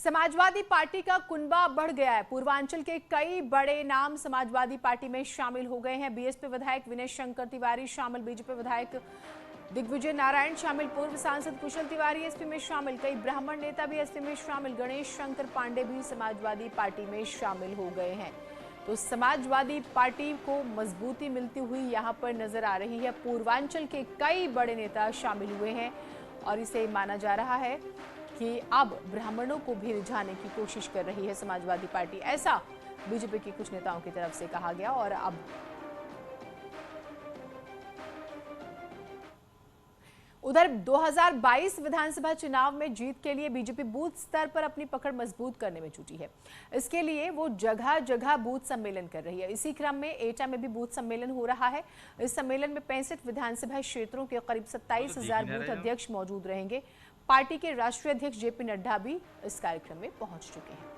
Samajwadi party का कुनबा बढ़ गया है। पूर्वांचल के कई बड़े नाम समाजवादी पार्टी में शामिल हो गए हैं। बीएसपी विधायक विनय शंकर तिवारी शामिल, बीजेपी विधायक दिग्विजय नारायण शामिल, पूर्व सांसद कुशल तिवारी एसपी में शामिल, कई ब्राह्मण नेता भी एसपी में शामिल, गणेश शंकर पांडे भी समाजवादी पार्टी में शामिल हो गए हैं। तो समाजवादी पार्टी को मजबूती मिलती हुई यहां पर नजर आ रही है। पूर्वांचल के कई बड़े नेता शामिल हुए हैं और इसे माना जा रहा है कि अब ब्राह्मणों को भी रिझाने की कोशिश कर रही है समाजवादी पार्टी, ऐसा बीजेपी के कुछ नेताओं की तरफ से कहा गया। और अब उधर 2022 विधानसभा चुनाव में जीत के लिए बीजेपी बूथ स्तर पर अपनी पकड़ मजबूत करने में जुटी है। इसके लिए वो जगह जगह बूथ सम्मेलन कर रही है। इसी क्रम में एटा में भी बूथ सम्मेलन हो रहा है। इस सम्मेलन में 65 विधानसभा क्षेत्रों के करीब 27,000 बूथ अध्यक्ष मौजूद रहेंगे। पार्टी के राष्ट्रीय अध्यक्ष जेपी नड्डा भी इस कार्यक्रम में पहुंच चुके हैं।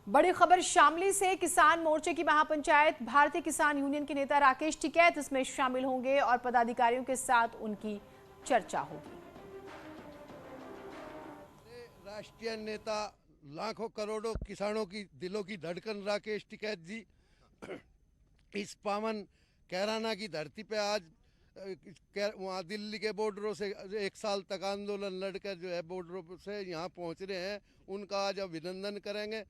बड़ी खबर शामली से, किसान मोर्चे की महापंचायत भारतीय किसान यूनियन के नेता राकेश टिकैत इसमें शामिल होंगे और पदाधिकारियों के साथ उनकी चर्चा होगी। राष्ट्रीय नेता, लाखों करोड़ों किसानों की दिलों की धड़कन राकेश टिकैत जी इस पावन कैराना की धरती पे आज वहाँ दिल्ली के बॉर्डरों से 1 साल तक आंदोलन लड़कर जो है बॉर्डरों से यहाँ पहुँच रहे हैं। उनका आज अभिनंदन करेंगे,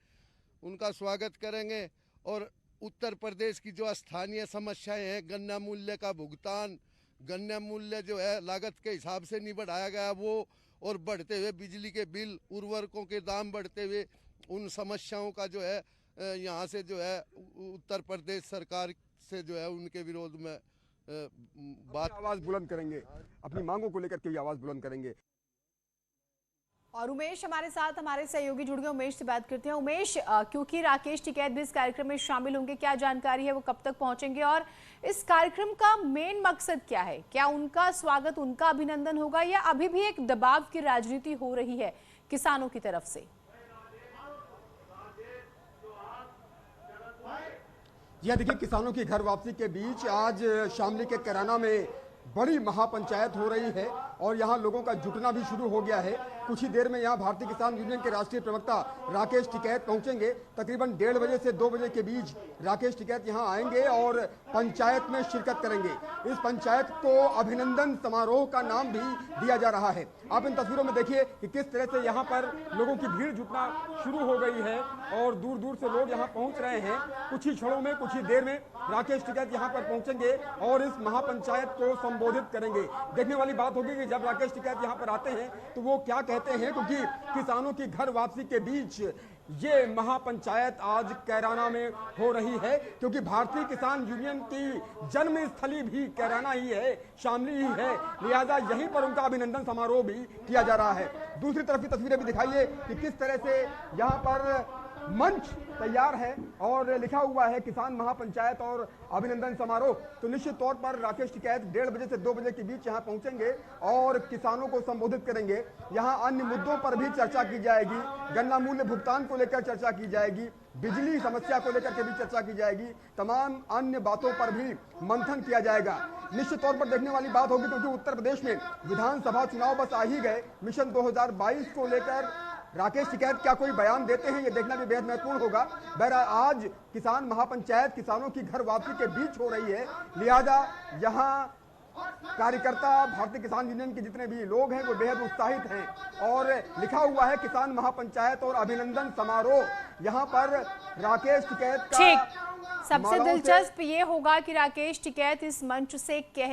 उनका स्वागत करेंगे। और उत्तर प्रदेश की जो स्थानीय समस्याएं हैं, गन्ना मूल्य का भुगतान, गन्ना मूल्य जो है लागत के हिसाब से नहीं बढ़ाया गया वो, और बढ़ते हुए बिजली के बिल, उर्वरकों के दाम बढ़ते हुए, उन समस्याओं का जो है यहाँ से जो है उत्तर प्रदेश सरकार से जो है उनके विरोध में बात आवाज बुलंद करेंगे, अपनी मांगों को लेकर के भी आवाज बुलंद करेंगे। और उमेश हमारे साथ, हमारे सहयोगी जुड़ गए, उमेश से बात करते हैं। उमेश, क्योंकि राकेश टिकैत भी इस कार्यक्रम में शामिल होंगे, क्या जानकारी है, वो कब तक पहुंचेंगे और इस कार्यक्रम का मेन मकसद क्या है? क्या उनका स्वागत, उनका अभिनंदन होगा या अभी भी एक दबाव की राजनीति हो रही है किसानों की तरफ से? यह देखिए, किसानों की घर वापसी के बीच आज शामली के कैराना में बड़ी महापंचायत हो रही है और यहाँ लोगों का जुटना भी शुरू हो गया है। कुछ ही देर में यहाँ भारतीय किसान यूनियन के राष्ट्रीय प्रवक्ता राकेश टिकैत पहुंचेंगे। तकरीबन 1:30 बजे से 2 बजे के बीच राकेश टिकैत यहाँ आएंगे और पंचायत में शिरकत करेंगे। इस पंचायत को अभिनंदन समारोह का नाम भी दिया जा रहा है। आप इन तस्वीरों में देखिए कि किस तरह से यहाँ पर लोगों की भीड़ जुटना शुरू हो गई है और दूर दूर से लोग यहाँ पहुँच रहे हैं। कुछ ही क्षणों में, कुछ ही देर में राकेश टिकैत यहाँ पर पहुँचेंगे और इस महापंचायत को संबोधित करेंगे। देखने वाली बात होगी कि जब राकेश टिकैत यहाँ पर आते हैं तो वो क्या कहते हैं, क्योंकि किसानों की घर वापसी के बीच ये महापंचायत आज कैराना में हो रही है, क्योंकि भारतीय किसान यूनियन की जन्मस्थली भी कैराना ही है, शामली ही है, लिहाजा यहीं पर उनका अभिनंदन समारोह भी किया जा रहा है। दूसरी तरफ की तस्वीरें भी दिखाइए कि किस तरह से यहाँ पर मंच तैयार है और लिखा हुआ है किसान महापंचायत और अभिनंदन समारोह। तो निश्चित तौर पर राकेश टिकैत 1:30 बजे से 2 बजे के बीच यहाँ पहुंचेंगे और किसानों को संबोधित करेंगे। यहाँ अन्य मुद्दों पर भी चर्चा की जाएगी, गन्ना मूल्य भुगतान को लेकर चर्चा की जाएगी, बिजली समस्या को लेकर के भी चर्चा की जाएगी, तमाम अन्य बातों पर भी मंथन किया जाएगा। निश्चित तौर पर देखने वाली बात होगी, क्योंकि उत्तर प्रदेश में विधानसभा चुनाव बस आ ही गए। मिशन 2022 को लेकर राकेश टिकैत क्या कोई बयान देते हैं, ये देखना भी बेहद महत्वपूर्ण होगा। बहरहाल आज किसान महापंचायत किसानों की घर वापसी के बीच हो रही है, लिहाजा यहाँ कार्यकर्ता, भारतीय किसान यूनियन के जितने भी लोग हैं वो बेहद उत्साहित हैं और लिखा हुआ है किसान महापंचायत और अभिनंदन समारोह। यहाँ पर राकेश टिकैत का सबसे दिलचस्प ये होगा कि राकेश टिकैत इस मंच से कह